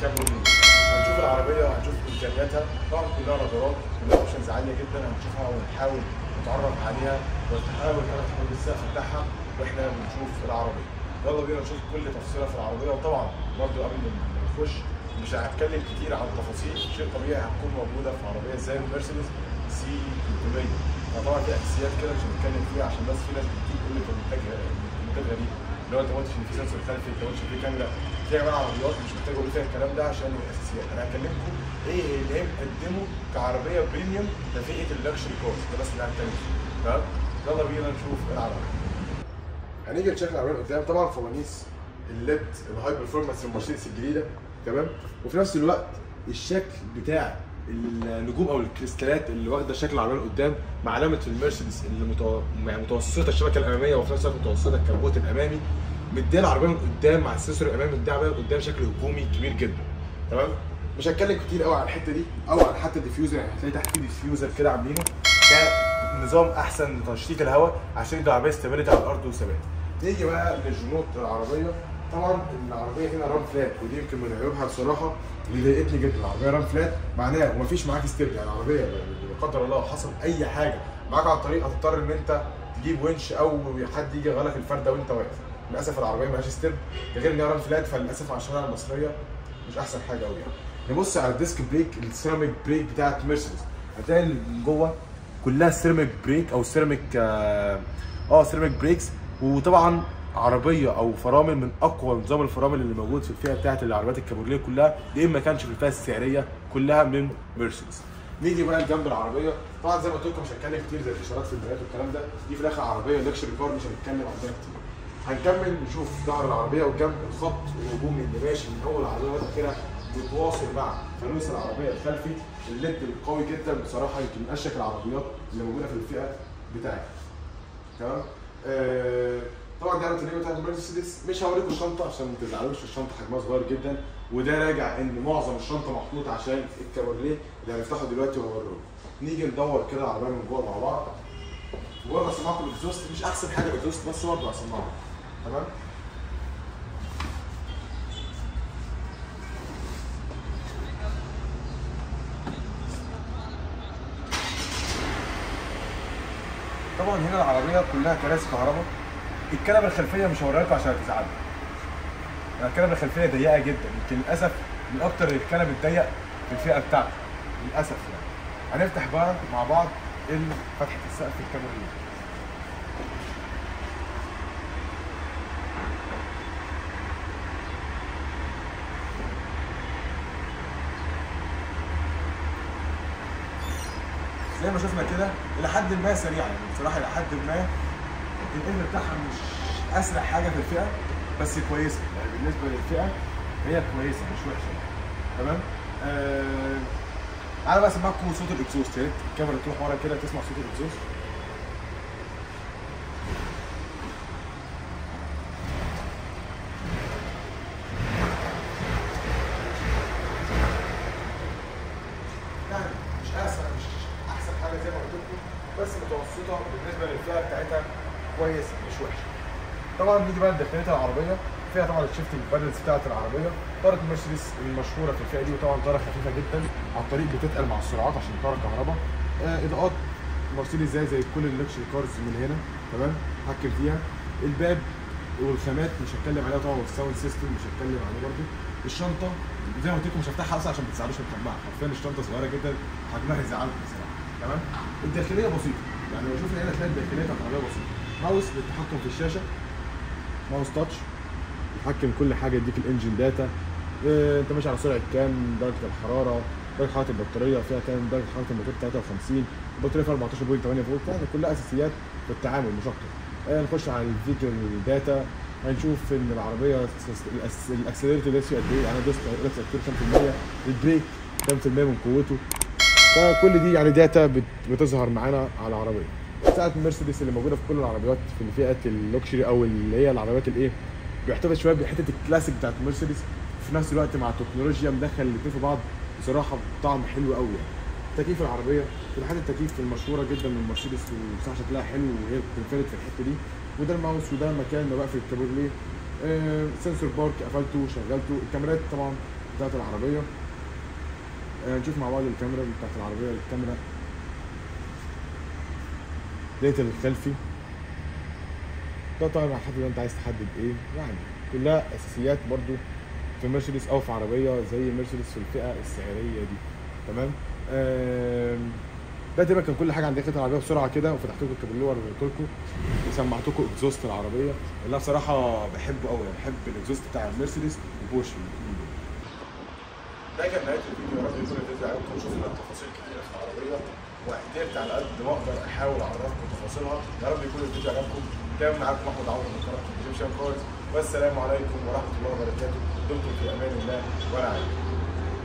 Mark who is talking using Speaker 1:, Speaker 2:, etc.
Speaker 1: كابورنيه. هنشوف العربيه، هنشوف امكانياتها، طبعا كلها رادارات، كلها اوبشنز عاليه جدا، هنشوفها ونحاول نتعرف عليها ونحاول ناخد السقف بتاعها واحنا بنشوف العربيه. يلا بينا نشوف كل تفصيله في العربيه. وطبعا برضو قبل ما نخش مش هتكلم كتير عن التفاصيل، شيء طبيعي هتكون موجوده في عربيه زي المرسيدس سي 300. فطبعا في اساسيات كده مش هنتكلم فيها عشان بس في ناس بتيجي تقول لك المونتاج غريب، اللي هو انت ما قلتش ان في سنسور خلفي، انت ما قلتش ان في كاميرا. في يا جماعه عربيات مش محتاج اقول فيها الكلام ده عشان الاساسيات. انا هكلمكم ايه اللي هي بتقدمه كعربيه بريميوم لفئه اللكشري كارز، ده بس اللي هنتكلم فيه. تمام؟ يلا بينا نشوف العربيه. هنيجي نشوف العربيه قدام. طبعا فوانيس الليد الهاي برفورمانس المرسيدس الجديده، تمام؟ وفي نفس الوقت الشكل بتاع النجوم او الكريستالات اللي واخده شكل العربيه قدام مع علامه المرسيدس اللي متوسطه الشبكه الاماميه وفي نفس الوقت متوسطه الكبوت الامامي، مديه العربيه من قدام مع السنسور الامامي، مديه العربيه قدام شكل هجومي كبير جدا. تمام؟ مش هتكلم كتير قوي على الحته دي او على حتى الديفيوزر، يعني هتلاقي تحت في ديفيوزر كده عاملينه كنظام احسن لتنشيط الهواء عشان يدي العربيه استابيليتي على الارض وثبات. نيجي بقى لجنوط العربيه. طبعا العربيه هنا رام فلات، ودي يمكن من عيوبها بصراحه اللي ضايقتني جدا. العربيه رام فلات معناها ومفيش معاك ستيب، يعني العربيه لا قدر الله حصل اي حاجه معاك على الطريق هتضطر ان انت تجيب ونش او حد يجي يغلق الفرده وانت واقف. للاسف العربيه مالهاش ستيب، ده غير ان هي رام فلات، فللاسف على الشوارع المصريه مش احسن حاجه قوي يعني. نبص على الديسك بريك، السيراميك بريك بتاعت مرسيدس، هتلاقي من جوه كلها سيراميك بريك او سيراميك سيراميك بريكس. وطبعا عربيه او فرامل من اقوى نظام الفرامل اللي موجود في الفئه بتاعت العربيات الكابورليه كلها، دي ما كانش في الفئه السعريه كلها من مرسيدس. نيجي بقى لجنب العربيه. طبعا زي ما قلت لكم مش هنتكلم كتير زي الاشارات في البدايات والكلام ده، دي في الاخر عربيه لكشري كار مش هنتكلم عنها كتير. هنكمل نشوف ظهر العربيه وجنب الخط الهجومي اللي ماشي من اول العربيه لغايه كده متواصل مع فانوس العربيه الخلفي. الليد القوي جدا بصراحه، يمكن من اشيك العربيات اللي موجوده في الفئه بتاعتها. تمام؟ طبعا دي عربيه بتاعت المرسيدس. مش هوريكم الشنطه عشان ما تزعلوش، الشنطه حجمها صغير جدا، وده راجع ان معظم الشنطه محطوط عشان الكابورليه اللي هنفتحه دلوقتي وهوريكم. نيجي ندور كده العربيه من جوه مع بعض. وبرضه هسمعكم الاكزوست، مش احسن حاجه الاكزوست بس برضه هسمعكم. تمام؟ طبعا هنا العربيه كلها كراسي كهرباء. الكنبه الخلفيه مش هوريها لكم عشان هتزعلوا. الكنبه الخلفيه ضيقه جدا، يمكن للاسف من اكتر الكنب الضيق في الفئه بتاعتي للاسف يعني. هنفتح بقى مع بعض فتحه السقف الكابورليه. زي ما شفنا كده الى حد ما سريع، يعني بصراحه الى حد ما الانجن بتاعها مش اسرع حاجه في الفئه بس كويسه، يعني بالنسبه للفئه هي كويسه مش وحشه. تمام؟ تعالى بقى اسمعكم صوت الاكزوست. يا ريت الكاميرا تروح ورا كده تسمع صوت الاكزوست. يعني مش اسرع، مش احسن حاجه زي ما قلت لكم، بس متوسطه بالنسبه للفئه بتاعتها كويسه مش وحشه. طبعا نيجي بقى لداخليه العربيه. فيها طبعا الشيفتنج بادلز بتاعت العربيه، طاره مرسيدس المشهوره في الفئه دي، وطبعا طاره خفيفه جدا على الطريق بتتقل مع السرعات عشان طاره كهرباء. اضاءات مرسيدس زي كل اللكشري كارز من هنا. تمام؟ هتحكم فيها. الباب والخامات مش هتكلم عليها طبعا، والساوند سيستم مش هتكلم عليه برده. الشنطه زي ما قلت لكم مش هفتحها اصلا عشان ما تزعلوش من حجمها، حرفيا الشنطه صغيره جدا حجمها يزعلكم بصراحه. تمام؟ الداخليه بسيطه، يعني لو شفنا هنا تلاقي الداخليه بتاعت العربيه بسيطه. ماوس للتحكم في الشاشه، ماوس تاتش يحكم كل حاجه، يديك الانجن داتا، انت ماشي على سرعه كام، درجه الحراره، درجه حراره البطاريه فيها كام، درجه حراره الموتور 53، البطاريه فيها 14.8 فولت، يعني كلها اساسيات في التعامل مش اكتر. نخش على الفيديو داتا، هنشوف ان العربيه الاكسلريتور دايس قد ايه، يعني دوست الاكسلريتور كام في المية، البريك كام في المية من قوته. فكل دي يعني داتا بتظهر معانا على العربيه. ساعه مرسيدس اللي موجوده في كل العربيات في فئه اللوكشري او اللي هي العربيات الايه، بيحتفظ شويه بحته الكلاسيك بتاعت مرسيدس، في نفس الوقت مع التكنولوجيا مدخل الاثنين في بعض بصراحه بطعم حلو قوي يعني. تكييف العربيه، فتحات التكييف المشهوره جدا من مرسيدس وبصراحه شكلها حلو وهي بتنفرد في الحته دي. وده الماوس وده مكان ما بقفل الكابورليه. سنسور بارك قفلته وشغلته. الكاميرات طبعا بتاعت العربيه. نشوف مع بعض الكاميرا بتاعت العربيه. الكاميرا ديت الخلفي ده طبعا على حسب انت عايز تحدد ايه، يعني كلها اساسيات برضو في مرسيدس او في عربيه زي مرسيدس في الفئه السعريه دي. تمام. ده تقريبا كان كل حاجه عن داخل العربيه بسرعه كده، وفتحت لكم الكابريلو وريت لكم وسمعتكم اكزوست العربيه اللي انا بصراحه بحبه قوي. يعني بحب الاكزوست بتاع المرسيدس وبوش الاثنين دول. ده كان نهايه الفيديو. يا رب يكون الفيديو عجبكم. شفنا تفاصيل كتيره في العربيه وقدرت على قد ما اقدر احاول اعرفكم تفاصيلها. يا رب يكون الفيديو عجبكم. كان معاكم احمد عوض من قناه ايجيبشن كارز، والسلام عليكم ورحمه الله وبركاته. دمتم في امان الله ورعايته.